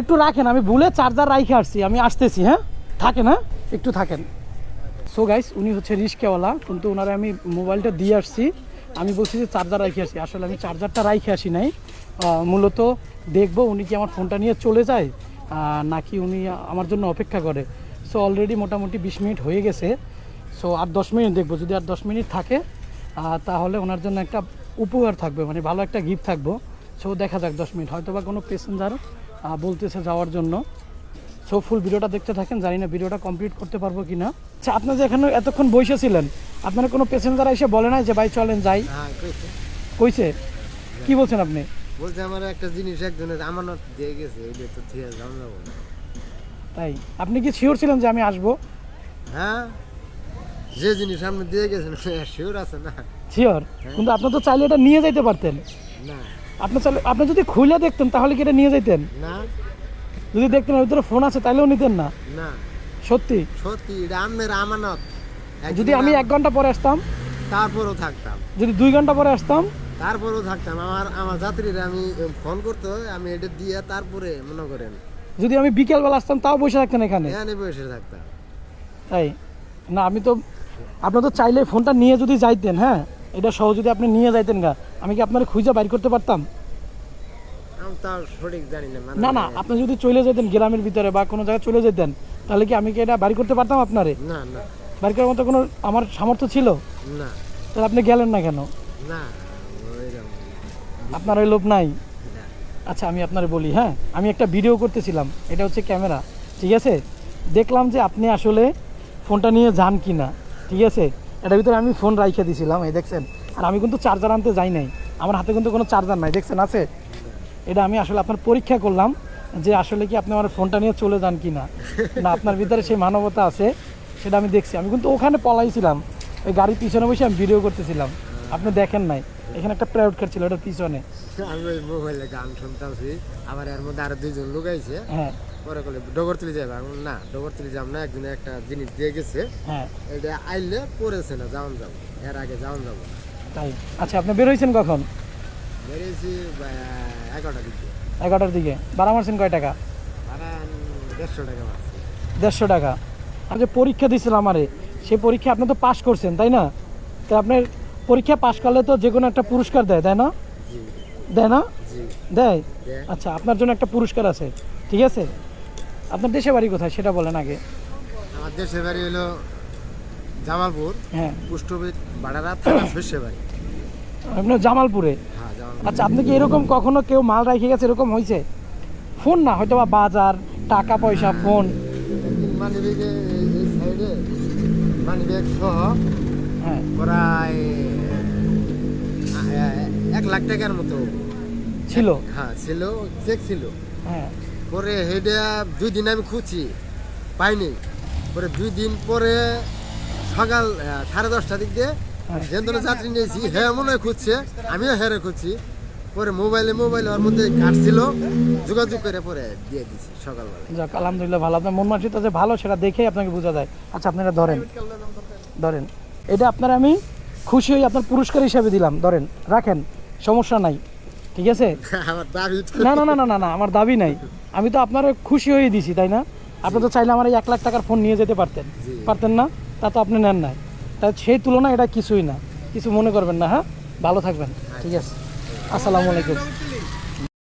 একটু রাখেন, আমি ভুলে চার্জার রাইখে আসছি, আমি আসতেছি। হ্যাঁ থাকেন, হ্যাঁ একটু থাকেন। সো গাইস, উনি হচ্ছে রিস্কাওয়ালা, কিন্তু ওনারা আমি মোবাইলটা দিয়ে আসছি। আমি বলছি যে চার্জার রাইখে আসি, আসলে আমি চার্জারটা রাইখে আসি নাই। মূলত দেখবো উনি কি আমার ফোনটা নিয়ে চলে যায় নাকি উনি আমার জন্য অপেক্ষা করে। সো অলরেডি মোটামুটি 20 মিনিট হয়ে গেছে। সো আর 10 মিনিট দেখবো, যদি আর 10 মিনিট থাকে তাহলে ওনার জন্য একটা উপহার থাকবে, মানে ভালো একটা গিফট থাকবো। সো দেখা যাক 10 মিনিট, হয়তো বা কোনো প্যাসেঞ্জার বলতেছে যাওয়ার জন্য। সো ফুল ভিডিওটা দেখতে থাকেন, জানি না ভিডিওটা কমপ্লিট করতে পারবো কি না। আচ্ছা, আপনার যে এখানে এতক্ষণ বসেছিলেন, আপনারা কোনো প্যাসেঞ্জার এসে বলে নাই যে ভাই চলেন যাই? কইছে? কি বলছেন আপনি? বলছে আমার একটা জিনিস একজনের আমানত দিয়ে গেছে, এটা তো ঠিক আছে যাবো না। তাই আপনি কি শিওর ছিলেন যে আমি আসবো? হ্যাঁ, যে জিনিস আপনি দিয়ে গেছেন শিওর আছে না? শিওর, কিন্তু আপনি তো চাইলে এটা নিয়ে যাইতে পারতেন না। আপনি চাইলে, আপনি যদি খুলে দেখতেন তাহলে কি এটা নিয়ে যাইতেন? না। যদি দেখতেন ওর ভিতরে ফোন আছে তাইলেও নিতেন না? না, সত্যি? সত্যি এটা আপনার আমানত। যদি আমি 1 ঘন্টা পরে আসতাম? তারপরও থাকতাম। যদি 2 ঘন্টা পরে আসতাম? তারপরেও থাকতাম। আমার যাত্রীরা আমি ফোন করতে হয়, আমি এটা দিয়ে তারপরে মনে করেন যদি আমি বিকেলবেলা আসতাম তাও বসে থাকতেন এখানে? এখানে বসে থাকতাম। তাই না, আমি তো, আপনি তো চাইলে ফোনটা নিয়ে যদি যাইতেন, হ্যাঁ এটা সহ যদি আপনি নিয়ে যাইতেন গা, আমি কি আপনার খুঁজে বাইর করতে পারতাম? আমি তাও সঠিক জানি না। না না, আপনি যদি চলে যেতেন গ্রামের ভিতরে বা কোনো জায়গায় চলে যেতেন, তাহলে কি আমি কি এটা বাড়ি করতে পারতাম আপনারে? না। না, বাড়ি করার মতো কোনো আমার সামর্থ্য ছিল? না। তাহলে আপনি গেলেন না কেন? না, ওইরকম আপনার ওই লোভ নাই? না। আচ্ছা আমি আপনারে বলি, হ্যাঁ আমি একটা ভিডিও করতেছিলাম, এটা হচ্ছে ক্যামেরা, ঠিক আছে? দেখলাম যে আপনি আসলে ফোনটা নিয়ে যান কি না, ঠিক আছে? এটার ভিতরে আমি ফোন রাইখে দিয়েছিলাম, এই দেখছেন। আর আমি কিন্তু চার্জার আনতে যাই নাই, আমার হাতে কিন্তু কোনো চার্জার নাই, দেখছেন আছে? এটা আমি আসলে আপনার পরীক্ষা করলাম যে আসলে কি আপনি আমার ফোনটা নিয়ে চলে যান কি না, না আপনার ভিতরে সেই মানবতা আছে, সেটা আমি দেখছি। আমি কিন্তু ওখানে পলাইছিলাম, ওই গাড়ির পিছনে বসে আমি ভিডিও করতেছিলাম, আপনি দেখেন নাই। এখানে একটা প্রাইভেট কার ছিল, ওটার পিছনে। আমি ওই মোবাইলে গান শুনতেছি, আবার এর মধ্যে আরো 2 জন লোক আইছে। হ্যাঁ পরে বলে ডগরতলি যাবে, আমি বললাম, না ডগরতলি যাব না, একজনে একটা জিনিস দিয়ে গেছে, হ্যাঁ এটা আইলে পড়েছে না, যাওন যাব, এর আগে যাওন যাব। তাই? আচ্ছা আপনি বের হয়েছেন কখন? বেরিয়েছি 11টার দিকে। 11টার দিকে। ভাড়া মারছেন কয় টাকা? ভাড়া 150 টাকা মারছে। 150 টাকা। আমি যে পরীক্ষা দিয়েছিলাম আমারে, সেই পরীক্ষা আপনি তো পাশ করছেন তাই না? তো আপনার পরীক্ষা পাশ করলে তো যে কোনো একটা পুরস্কার দেয়, তাই না? জি। দেয় না? জি। দেয়? দেয়। আচ্ছা আপনার জন্য একটা পুরস্কার আছে, ঠিক আছে? আপনার দেশে বাড়ি কোথায় সেটা বলেন আগে। আমার দেশের বাড়ি হলো জামালপুর, হ্যাঁ পুষ্টবিদ বাড়ারা থানা শস্যে বাড়ি। আপনার জামালপুরে? হ্যাঁ, জামালপুর। আচ্ছা আপনি কি এরকম কখনো কেউ মাল রেখে গেছে, এরকম হয়েছে? ফোন না, হয়তো বা বাজার, টাকা পয়সা, ফোন। মানি ব্যাগে এই সাইডে মানি ব্যাগ সহ হ্যাঁ প্রায় 1 লাখ টাকার মতো ছিল? হ্যাঁ ছিল, চেক ছিল। হ্যাঁ পরে হেডে 2 দিন আমি খুঁজছি, পাইনি। পরে 2 দিন পরে সকাল 10:30টার দিক দিয়ে হ্যাঁ। যেন যাত্রী নিয়েছি, হ্যাঁ মনে হয় খুঁজছে, আমিও হেরে খুঁজছি। পরে মোবাইলে ওর মধ্যে কাটছিল, যোগাযোগ করে পরে দিয়ে দিছি সকালবেলা। যাক আলহামদুলিল্লাহ ভালো, আপনার মন মানসিকতা যে ভালো সেটা দেখেই আপনাকে বোঝা যায়। আচ্ছা আপনারা ধরেন, ধরেন এটা আপনার আমি খুশি হয়ে আপনার পুরস্কার হিসাবে দিলাম, ধরেন রাখেন, সমস্যা নাই, ঠিক আছে? আমার দাবি না না না না না না, আমার দাবি নাই, আমি তো আপনার খুশি হয়ে দিছি, তাই না? আপনি তো চাইলে আমার এই 1 লাখ টাকার ফোন নিয়ে যেতে পারতেন, জি। পারতেন না? তা তো আপনি নেন নাই, তাই সেই তুলনায় এটা কিছুই না, কিছু মনে করবেন না। হ্যাঁ ভালো থাকবেন, ঠিক আছে? আসসালামু আলাইকুম।